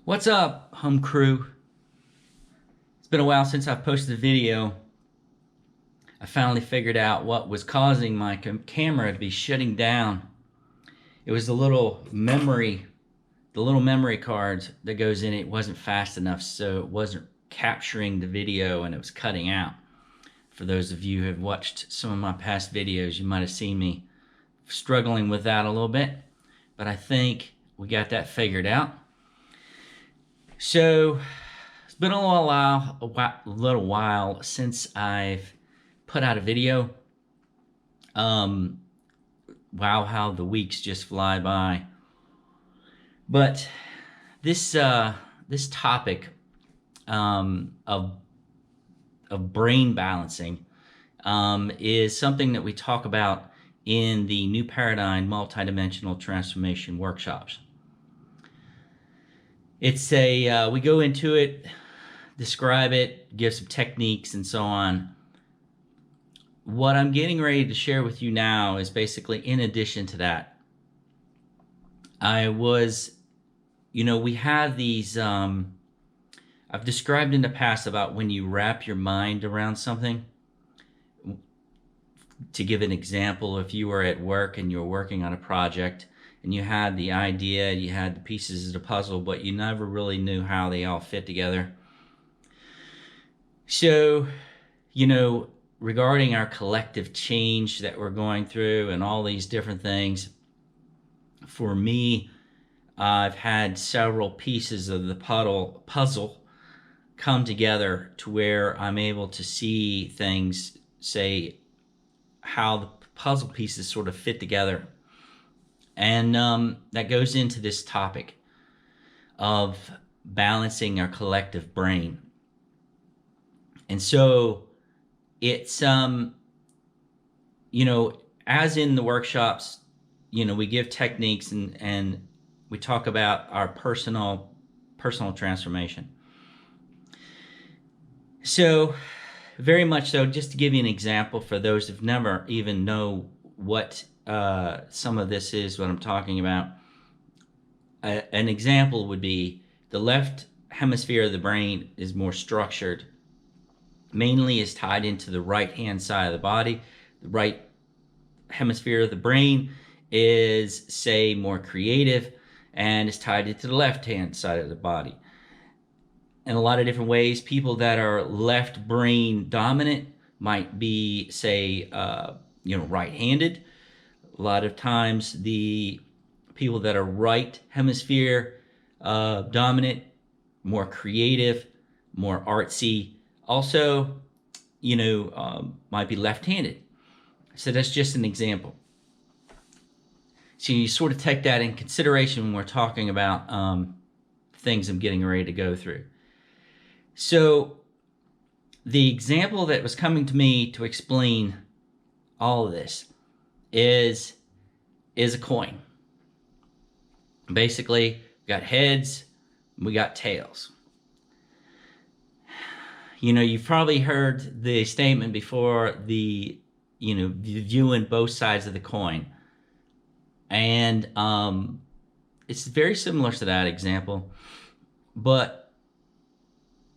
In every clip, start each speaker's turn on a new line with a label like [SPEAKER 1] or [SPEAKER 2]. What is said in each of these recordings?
[SPEAKER 1] What's up, home crew? It's been a while since I've posted a video. I finally figured out what was causing my camera to be shutting down. It was the little memory card that goes in it wasn't fast enough, so it wasn't capturing the video and it was cutting out. For those of you who have watched some of my past videos, you might have seen me struggling with that a little bit, but I think we got that figured out. So it's been a little while since I've put out a video. Wow, how the weeks just fly by. But this topic of brain balancing is something that we talk about in the New Paradigm Multidimensional Transformation workshops. It's we go into it, describe it, give some techniques and so on. What I'm getting ready to share with you now is basically in addition to that. We have these, I've described in the past about when you wrap your mind around something. To give an example, if you were at work and you're working on a project and you had the idea, you had the pieces of the puzzle, but you never really knew how they all fit together. So, regarding our collective change that we're going through and all these different things, for me, I've had several pieces of the puzzle come together to where I'm able to see things, say, how the puzzle pieces sort of fit together. And that goes into this topic of balancing our collective brain. And so it's, as in the workshops, we give techniques and we talk about our personal transformation. So very much so, just to give you an example for those who've never even know what some of this is, what I'm talking about. An example would be the left hemisphere of the brain is more structured, mainly is tied into the right hand side of the body. The right hemisphere of the brain is, say, more creative and is tied into the left hand side of the body. In a lot of different ways, people that are left brain dominant might be, say, right-handed. A lot of times the people that are right hemisphere dominant, more creative, more artsy, also, might be left-handed. So that's just an example. So you sort of take that in consideration when we're talking about things I'm getting ready to go through. So the example that was coming to me to explain all of this is a coin. Basically, we got heads, we got tails. You've probably heard the statement before, viewing both sides of the coin. And it's very similar to that example, but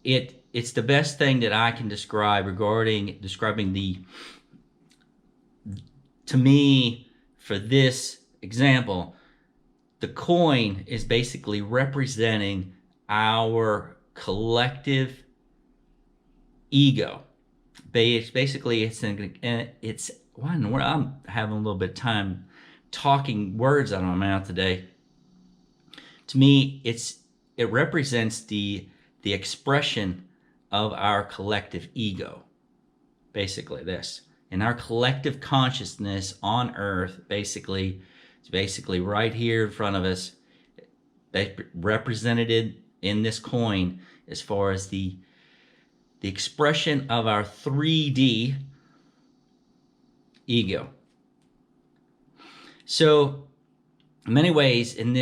[SPEAKER 1] it's the best thing that I can describe regarding describing to me, for this example, the coin is basically representing our collective ego. Basically, I'm having a little bit of time talking words out of my mouth today. To me, it represents the expression of our collective ego. Basically this. And our collective consciousness on Earth, it's basically right here in front of us, represented in this coin as far as the expression of our 3D ego. So, in many ways, in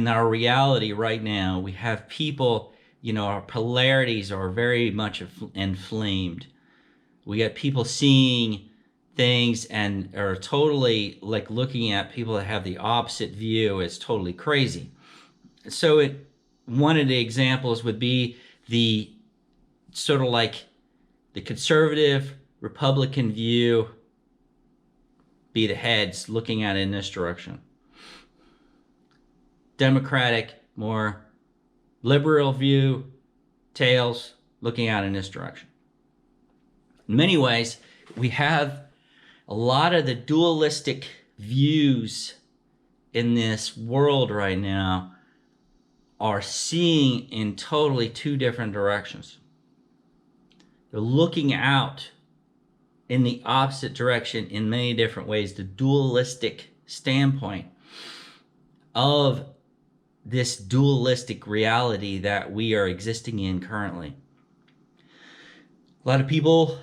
[SPEAKER 1] our reality right now, we have people, our polarities are very much inflamed. We got people seeing things and are totally looking at people that have the opposite view as totally crazy. So one of the examples would be the sort of like the conservative Republican view, be the heads looking at it in this direction. Democratic, more liberal view, tails looking out in this direction. In many ways, we have a lot of the dualistic views in this world right now are seeing in totally two different directions. They're looking out in the opposite direction in many different ways. The dualistic standpoint of this dualistic reality that we are existing in currently. A lot of people,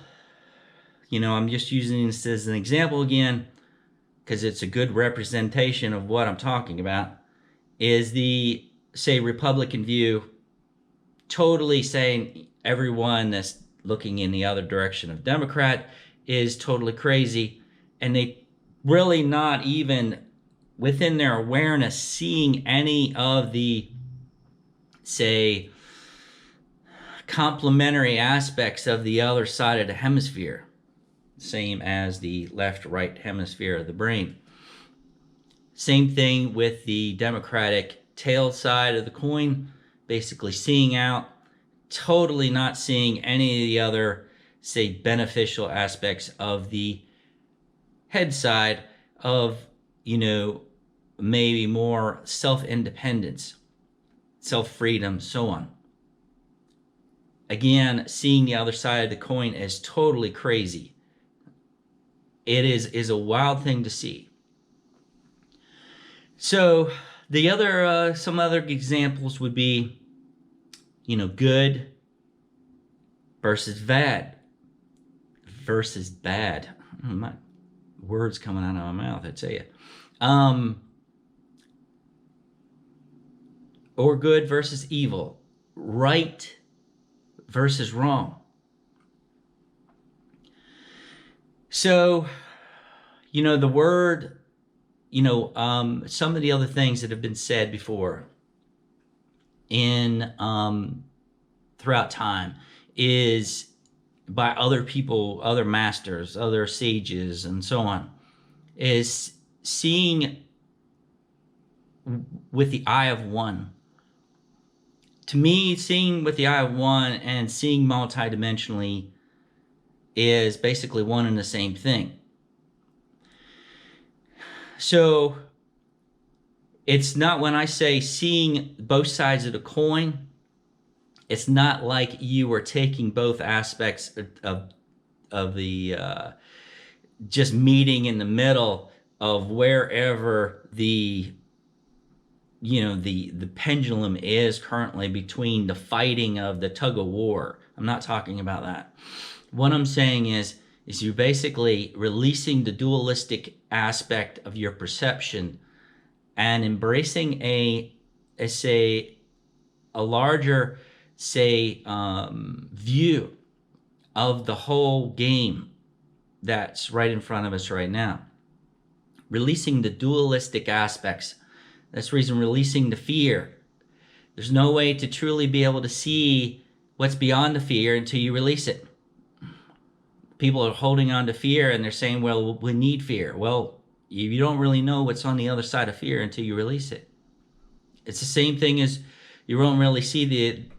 [SPEAKER 1] I'm just using this as an example again because it's a good representation of what I'm talking about, is the, say, Republican view, totally saying everyone that's looking in the other direction of Democrat is totally crazy, and they really not even within their awareness seeing any of the, say, complementary aspects of the other side of the hemisphere, same as the left-right hemisphere of the brain. Same thing with the Democratic tail side of the coin, basically seeing out, totally not seeing any of the other, say, beneficial aspects of the head side of, maybe more self-independence, self-freedom, so on. Again, seeing the other side of the coin as totally crazy. It is a wild thing to see. So the other, some other examples would be, good versus bad. Versus bad. My words coming out of my mouth, I tell you. Or good versus evil. Right versus wrong. So, the word, some of the other things that have been said before in throughout time is by other people, other masters, other sages, and so on, is seeing with the eye of one. To me, seeing with the eye of one and seeing multidimensionally is basically one and the same thing. So it's not, when I say seeing both sides of the coin, it's not like you are taking both aspects of the just meeting in the middle of wherever the the pendulum is currently between the fighting of the tug of war. I'm not talking about that. What I'm saying is you're basically releasing the dualistic aspect of your perception and embracing a larger, view of the whole game that's right in front of us right now. Releasing the dualistic aspects. That's the reason, releasing the fear. There's no way to truly be able to see what's beyond the fear until you release it. People are holding on to fear and they're saying, well, we need fear. Well, you don't really know what's on the other side of fear until you release it. It's the same thing as you won't really see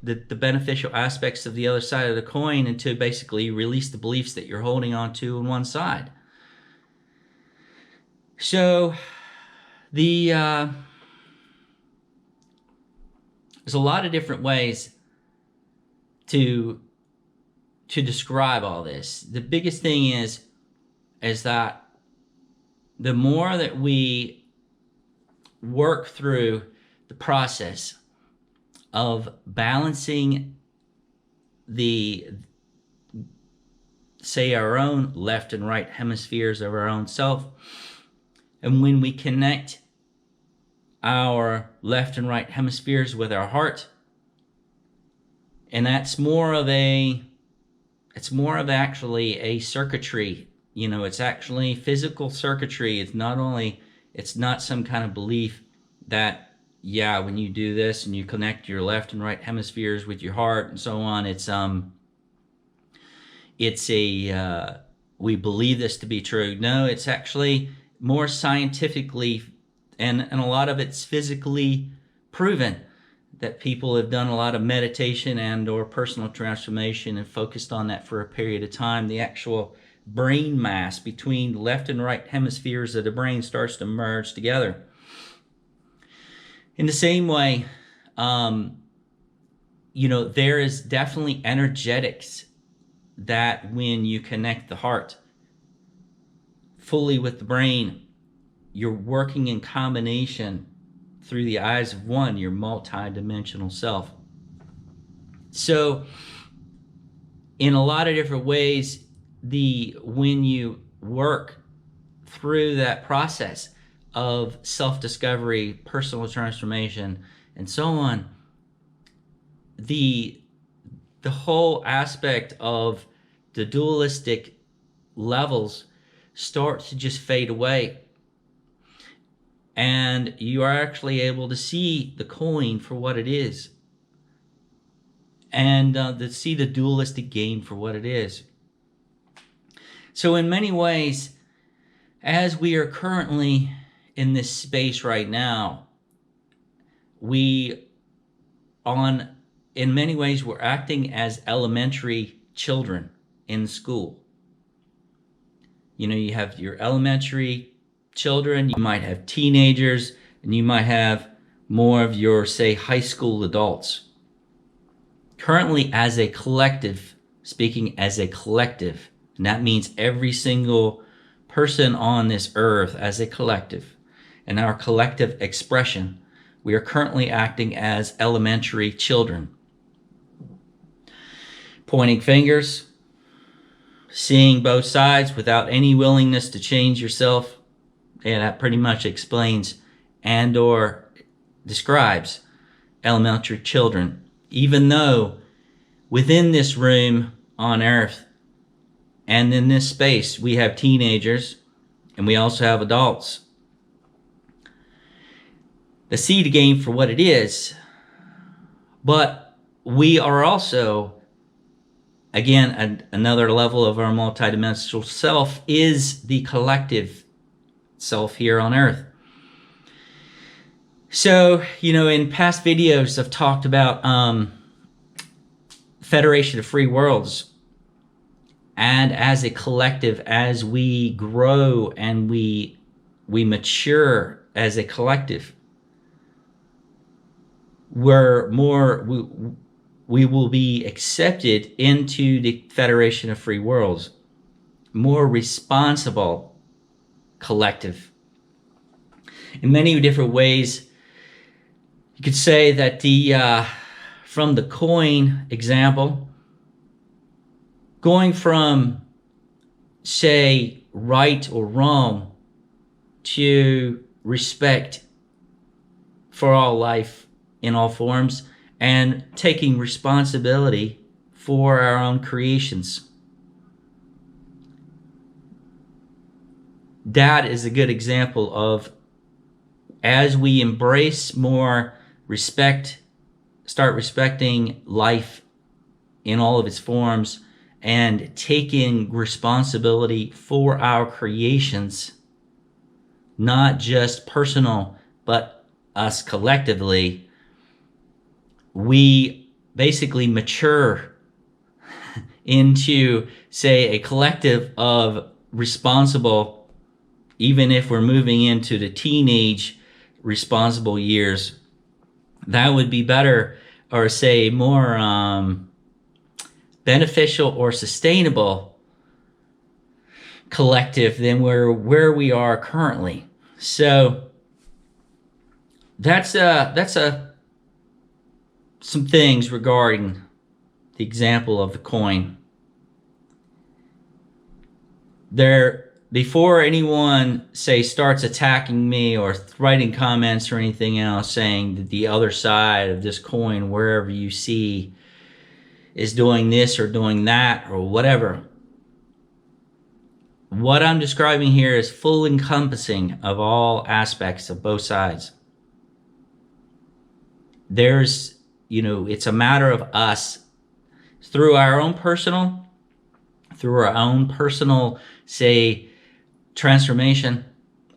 [SPEAKER 1] the beneficial aspects of the other side of the coin until basically you release the beliefs that you're holding on to on one side. So there's a lot of different ways to describe all this. The biggest thing is that the more that we work through the process of balancing our own left and right hemispheres of our own self, and when we connect our left and right hemispheres with our heart, and that's more of actually a circuitry. It's actually physical circuitry. It's not some kind of belief that yeah, when you do this and you connect your left and right hemispheres with your heart and so on, it's a we believe this to be true. No, it's actually more scientifically, and a lot of it's physically proven that people have done a lot of meditation and or personal transformation and focused on that for a period of time. The actual brain mass between the left and right hemispheres of the brain starts to merge together. In the same way, there is definitely energetics that when you connect the heart fully with the brain, you're working in combination through the eyes of one, your multi-dimensional self. So in a lot of different ways, when you work through that process of self-discovery, personal transformation, and so on, the whole aspect of the dualistic levels starts to just fade away. And you are actually able to see the coin for what it is, and to see the dualistic game for what it is. So in many ways, as we are currently in this space right now, in many ways, we're acting as elementary children in school. You have your elementary children, you might have teenagers, and you might have more of your, say, high school adults. Currently, as a collective, speaking as a collective, and that means every single person on this earth as a collective, and our collective expression, we are currently acting as elementary children. Pointing fingers, seeing both sides without any willingness to change yourself. And that pretty much explains and or describes elementary children. Even though within this room on earth and in this space, we have teenagers and we also have adults. The see the game for what it is, but we are also, again, another level of our multidimensional self is the collective self here on earth. So, in past videos, I've talked about Federation of Free Worlds. And as a collective, as we grow and we mature as a collective, we will be accepted into the Federation of Free Worlds, more responsible collective. In many different ways, you could say that from the coin example, going from, say, right or wrong to respect for all life in all forms, and taking responsibility for our own creations. That is a good example of, as we embrace more respect, start respecting life in all of its forms, and taking responsibility for our creations, not just personal, but us collectively, we basically mature into, say, a collective of responsible, even if we're moving into the teenage responsible years. That would be better, or say more beneficial or sustainable collective than where we are currently. So that's some things regarding the example of the coin. Before anyone, say, starts attacking me or writing comments or anything else saying that the other side of this coin, wherever you see, is doing this or doing that or whatever, what I'm describing here is full encompassing of all aspects of both sides. there's, it's a matter of us through our own personal, say, transformation,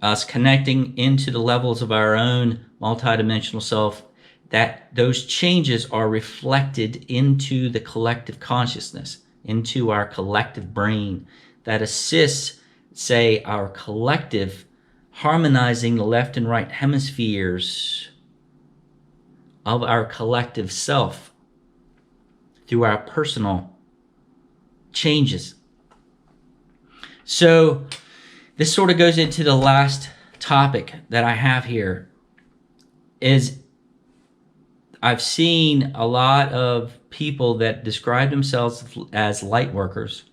[SPEAKER 1] us connecting into the levels of our own multidimensional self, that those changes are reflected into the collective consciousness, into our collective brain, that assists, say, our collective harmonizing the left and right hemispheres of our collective self through our personal changes. So this sort of goes into the last topic that I have here, is I've seen a lot of people that describe themselves as light workers,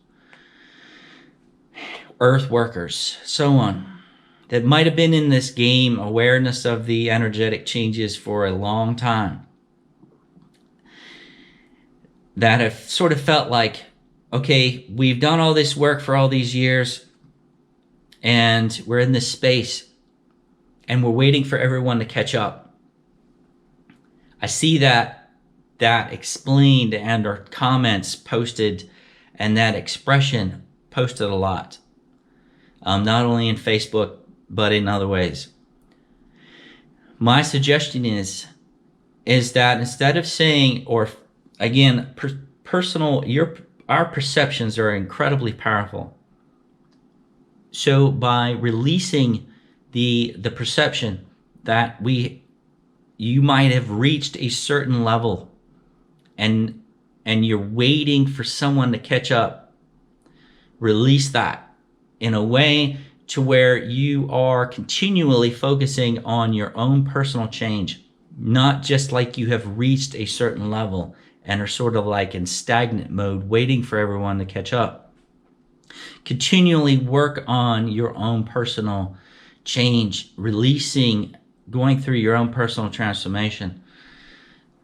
[SPEAKER 1] earth workers, so on, that might have been in this game awareness of the energetic changes for a long time, that have sort of felt like, okay, we've done all this work for all these years, and we're in this space, and we're waiting for everyone to catch up. I see that explained and or comments posted, and that expression posted a lot, not only in Facebook, but in other ways. My suggestion is that instead of saying, or again, our perceptions are incredibly powerful. So by releasing the perception that you might have reached a certain level, and you're waiting for someone to catch up, release that in a way to where you are continually focusing on your own personal change, not just like you have reached a certain level and are sort of like in stagnant mode, waiting for everyone to catch up. Continually work on your own personal change, releasing, going through your own personal transformation.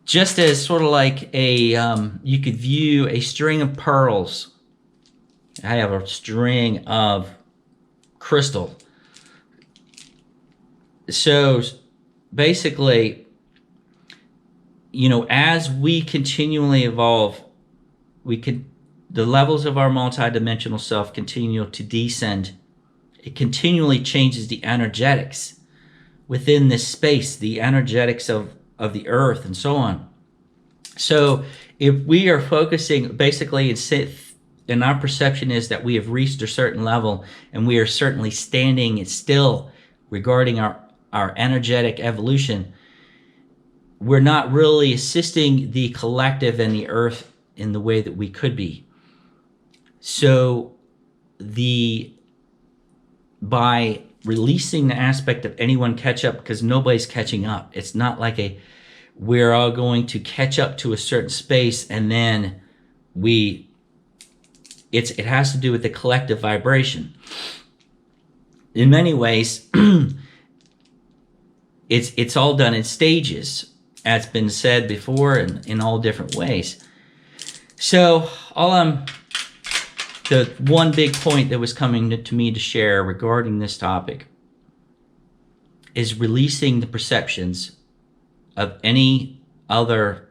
[SPEAKER 1] Just as sort of like you could view a string of pearls. I have a string of crystal. So basically, as we continually evolve, the levels of our multidimensional self continue to descend. It continually changes the energetics within this space, the energetics of the earth and so on. So if we are focusing basically, and our perception is that we have reached a certain level, and we are certainly standing still regarding our energetic evolution, we're not really assisting the collective and the earth in the way that we could be. So by releasing the aspect of anyone catch up, because nobody's catching up. It's not like we're all going to catch up to a certain space and then it has to do with the collective vibration. In many ways, it's all done in stages, as been said before, in all different ways. So the one big point that was coming to me to share regarding this topic is releasing the perceptions of any other,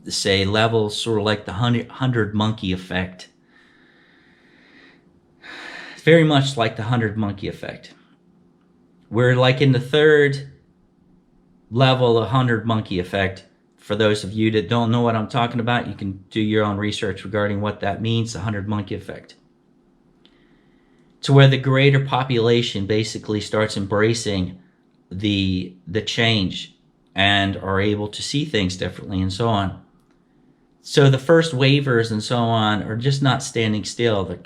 [SPEAKER 1] say, levels, sort of like the 100 monkey effect. Very much like the 100 monkey effect. We're like in the third level of 100 monkey effect. For those of you that don't know what I'm talking about, you can do your own research regarding what that means, the 100 monkey effect. To where the greater population basically starts embracing the change and are able to see things differently and so on. So the first waivers and so on are just not standing still.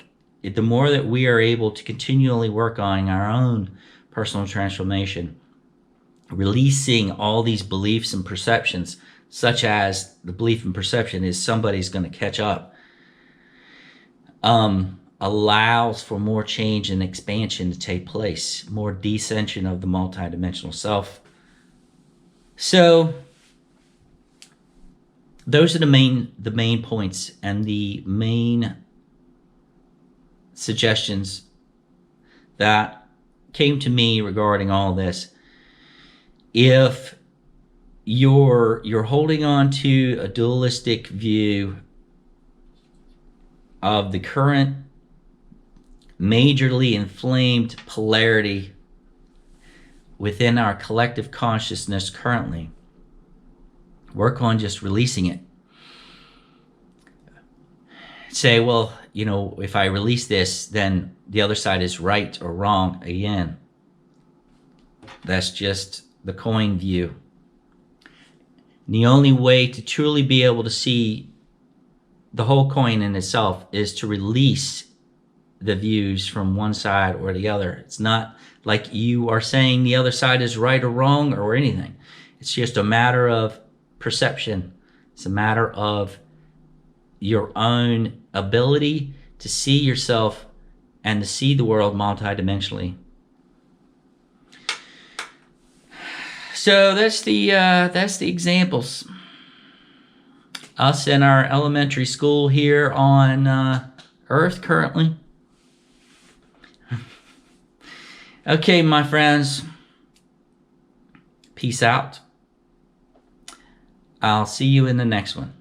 [SPEAKER 1] The more that we are able to continually work on our own personal transformation, releasing all these beliefs and perceptions, such as the belief and perception is somebody's going to catch up, allows for more change and expansion to take place, more descension of the multidimensional self. So those are the main points and the main suggestions that came to me regarding all this. if you're holding on to a dualistic view of the current majorly inflamed polarity within our collective consciousness currently, work on just releasing it. Say, well, if I release this, then the other side is right or wrong again. That's just the coin view. And the only way to truly be able to see the whole coin in itself is to release the views from one side or the other. It's not like you are saying the other side is right or wrong or anything. It's just a matter of perception. It's a matter of your own ability to see yourself and to see the world multidimensionally. So that's the examples. Us in our elementary school here on Earth currently. Okay, my friends. Peace out. I'll see you in the next one.